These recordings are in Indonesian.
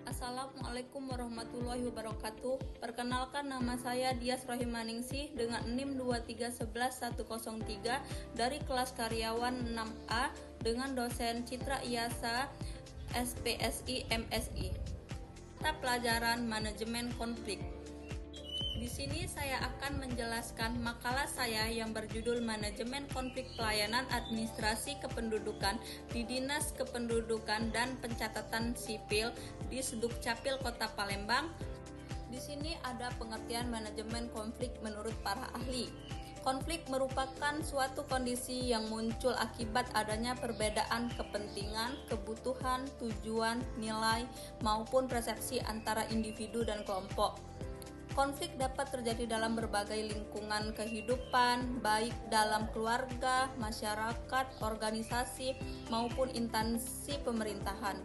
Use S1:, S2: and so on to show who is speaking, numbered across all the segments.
S1: Assalamualaikum warahmatullahi wabarakatuh. Perkenalkan, nama saya Dias Rohimaningsih dengan NIM 2311103 dari kelas karyawan 6A dengan dosen Citra Iyasa SPSI MSI. Mata pelajaran manajemen konflik. Di sini saya akan menjelaskan makalah saya yang berjudul Manajemen Konflik Pelayanan Administrasi Kependudukan di Dinas Kependudukan dan Pencatatan Sipil di Sdukcapil Kota Palembang. Di sini ada pengertian manajemen konflik menurut para ahli. Konflik merupakan suatu kondisi yang muncul akibat adanya perbedaan kepentingan, kebutuhan, tujuan, nilai, maupun persepsi antara individu dan kelompok. Konflik dapat terjadi dalam berbagai lingkungan kehidupan, baik dalam keluarga, masyarakat, organisasi, maupun instansi pemerintahan.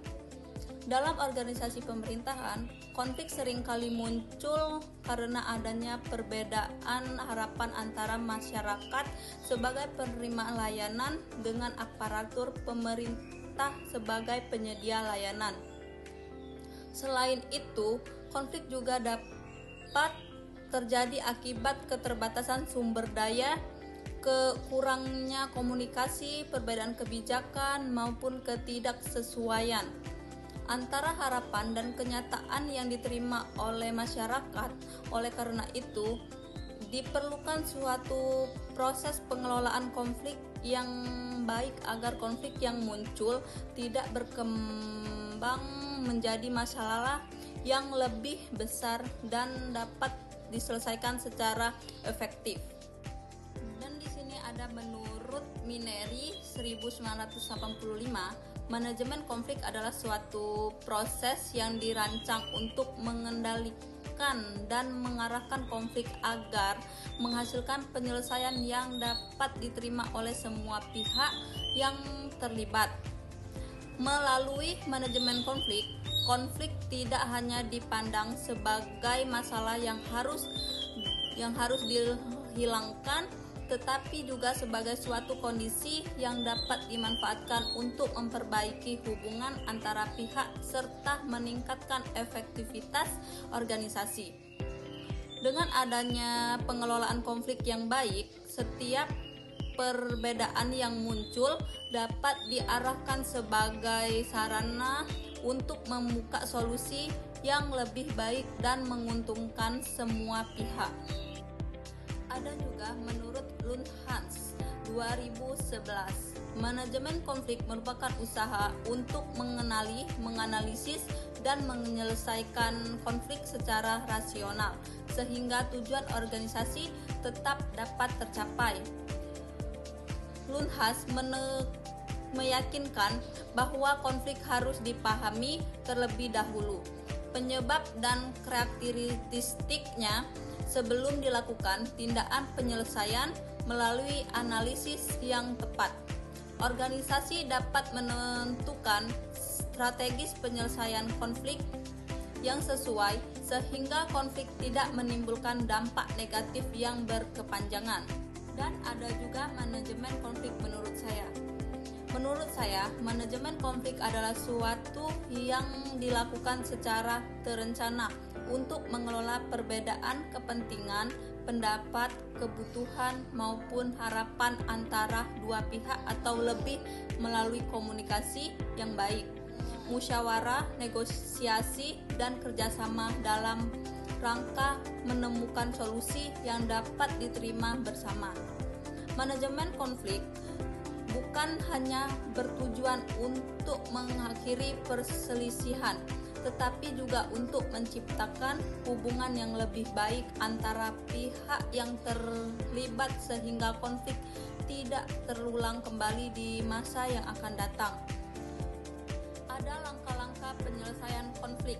S1: Dalam organisasi pemerintahan, konflik seringkali muncul karena adanya perbedaan harapan antara masyarakat sebagai penerima layanan dengan aparatur pemerintah sebagai penyedia layanan. Selain itu, konflik juga dapat terjadi akibat keterbatasan sumber daya, kekurangnya komunikasi, perbedaan kebijakan, maupun ketidaksesuaian antara harapan dan kenyataan yang diterima oleh masyarakat. Oleh karena itu, diperlukan suatu proses pengelolaan konflik yang baik agar konflik yang muncul tidak berkembang menjadi masalah yang lebih besar dan dapat diselesaikan secara efektif. Dan di sini ada menurut Mineri 1985, manajemen konflik adalah suatu proses yang dirancang untuk mengendalikan dan mengarahkan konflik agar menghasilkan penyelesaian yang dapat diterima oleh semua pihak yang terlibat. Melalui manajemen konflik tidak hanya dipandang sebagai masalah yang harus dihilangkan, tetapi juga sebagai suatu kondisi yang dapat dimanfaatkan untuk memperbaiki hubungan antara pihak serta meningkatkan efektivitas organisasi. Dengan adanya pengelolaan konflik yang baik, setiap perbedaan yang muncul dapat diarahkan sebagai sarana untuk membuka solusi yang lebih baik dan menguntungkan semua pihak. Ada juga menurut Luhns 2011, manajemen konflik merupakan usaha untuk mengenali, menganalisis, dan menyelesaikan konflik secara rasional sehingga tujuan organisasi tetap dapat tercapai. Luhns meyakinkan bahwa konflik harus dipahami terlebih dahulu, penyebab dan karakteristiknya sebelum dilakukan tindakan penyelesaian melalui analisis yang tepat. Organisasi dapat menentukan strategis penyelesaian konflik yang sesuai sehingga konflik tidak menimbulkan dampak negatif yang berkepanjangan. Dan ada juga manajemen konflik menurut saya. Menurut saya, manajemen konflik adalah suatu yang dilakukan secara terencana untuk mengelola perbedaan kepentingan, pendapat, kebutuhan, maupun harapan antara dua pihak atau lebih melalui komunikasi yang baik, musyawarah, negosiasi, dan kerjasama dalam rangka menemukan solusi yang dapat diterima bersama. Manajemen konflik bukan hanya bertujuan untuk mengakhiri perselisihan, tetapi juga untuk menciptakan hubungan yang lebih baik antara pihak yang terlibat sehingga konflik tidak terulang kembali di masa yang akan datang. Ada langkah-langkah penyelesaian konflik.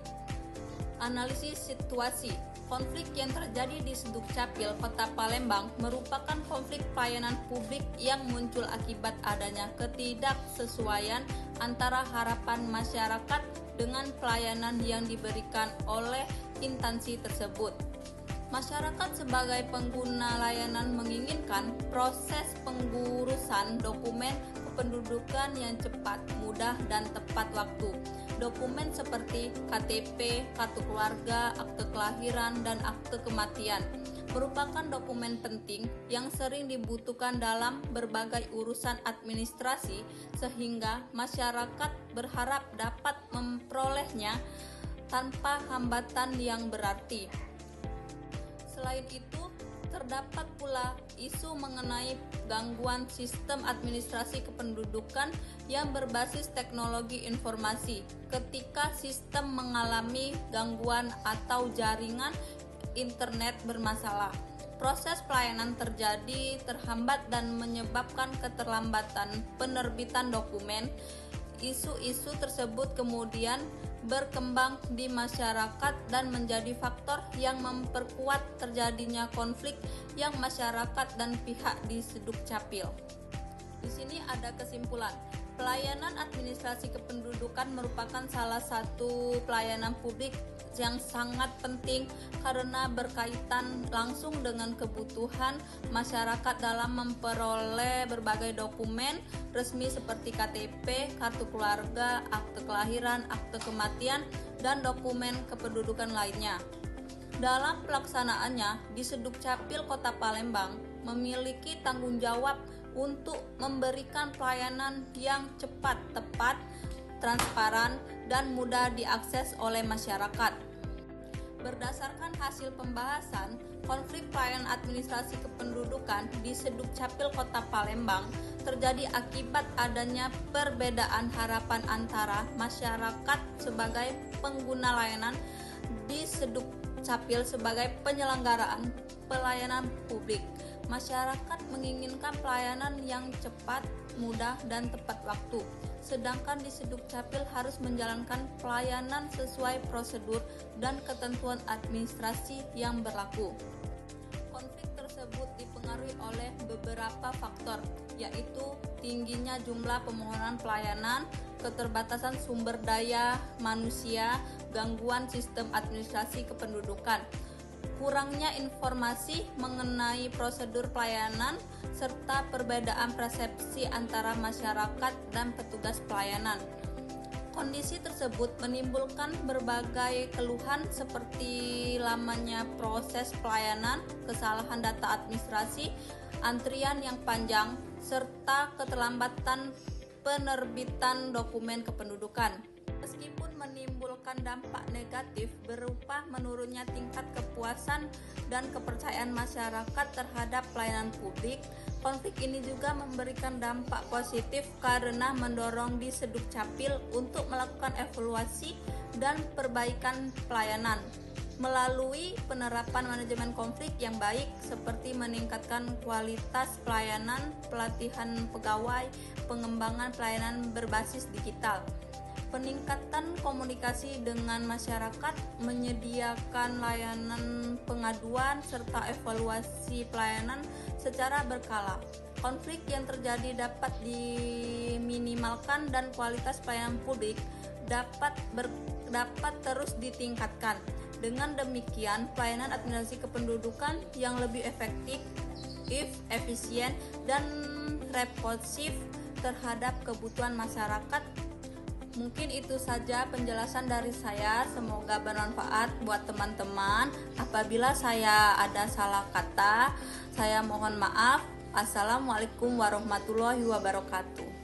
S1: Analisis situasi. Konflik yang terjadi di Sdukcapil Kota Palembang merupakan konflik pelayanan publik yang muncul akibat adanya ketidaksesuaian antara harapan masyarakat dengan pelayanan yang diberikan oleh instansi tersebut. Masyarakat sebagai pengguna layanan menginginkan proses pengurusan dokumen kependudukan yang cepat, mudah, dan tepat waktu. Dokumen seperti KTP, kartu keluarga, akte kelahiran, dan akte kematian merupakan dokumen penting yang sering dibutuhkan dalam berbagai urusan administrasi, sehingga masyarakat berharap dapat memperolehnya tanpa hambatan yang berarti. Selain itu, terdapat pula isu mengenai gangguan sistem administrasi kependudukan yang berbasis teknologi informasi. Ketika sistem mengalami gangguan atau jaringan internet bermasalah, proses pelayanan terjadi terhambat dan menyebabkan keterlambatan penerbitan dokumen. Isu-isu tersebut kemudian berkembang di masyarakat dan menjadi faktor yang memperkuat terjadinya konflik yang masyarakat dan pihak di Sedukcapil. Di sini ada kesimpulan. Pelayanan administrasi kependudukan merupakan salah satu pelayanan publik yang sangat penting karena berkaitan langsung dengan kebutuhan masyarakat dalam memperoleh berbagai dokumen resmi seperti KTP, kartu keluarga, akte kelahiran, akte kematian, dan dokumen kependudukan lainnya. Dalam pelaksanaannya, di Sedukcapil Kota Palembang memiliki tanggung jawab untuk memberikan pelayanan yang cepat, tepat, transparan, dan mudah diakses oleh masyarakat. Berdasarkan hasil pembahasan, konflik pelayanan administrasi kependudukan di Sedukcapil Kota Palembang terjadi akibat adanya perbedaan harapan antara masyarakat sebagai pengguna layanan di Sedukcapil sebagai penyelenggaraan pelayanan publik. Masyarakat menginginkan pelayanan yang cepat, mudah, dan tepat waktu. Sedangkan di Sedukcapil harus menjalankan pelayanan sesuai prosedur dan ketentuan administrasi yang berlaku. Konflik tersebut dipengaruhi oleh beberapa faktor, yaitu tingginya jumlah permohonan pelayanan, keterbatasan sumber daya manusia, gangguan sistem administrasi kependudukan, kurangnya informasi mengenai prosedur pelayanan, serta perbedaan persepsi antara masyarakat dan petugas pelayanan. Kondisi tersebut menimbulkan berbagai keluhan seperti lamanya proses pelayanan, kesalahan data administrasi, antrian yang panjang, serta keterlambatan penerbitan dokumen kependudukan. Meskipun menimbulkan dampak negatif berupa menurunnya tingkat kepuasan dan kepercayaan masyarakat terhadap pelayanan publik, konflik ini juga memberikan dampak positif karena mendorong di Sedukcapil untuk melakukan evaluasi dan perbaikan pelayanan melalui penerapan manajemen konflik yang baik seperti meningkatkan kualitas pelayanan, pelatihan pegawai, pengembangan pelayanan berbasis digital, peningkatan komunikasi dengan masyarakat, menyediakan layanan pengaduan, serta evaluasi pelayanan secara berkala. Konflik yang terjadi dapat diminimalkan dan kualitas pelayanan publik dapat terus ditingkatkan. Dengan demikian, pelayanan administrasi kependudukan yang lebih efektif, efisien, dan responsif terhadap kebutuhan masyarakat. Mungkin itu saja penjelasan dari saya, semoga bermanfaat buat teman-teman. Apabila saya ada salah kata, saya mohon maaf. Assalamualaikum warahmatullahi wabarakatuh.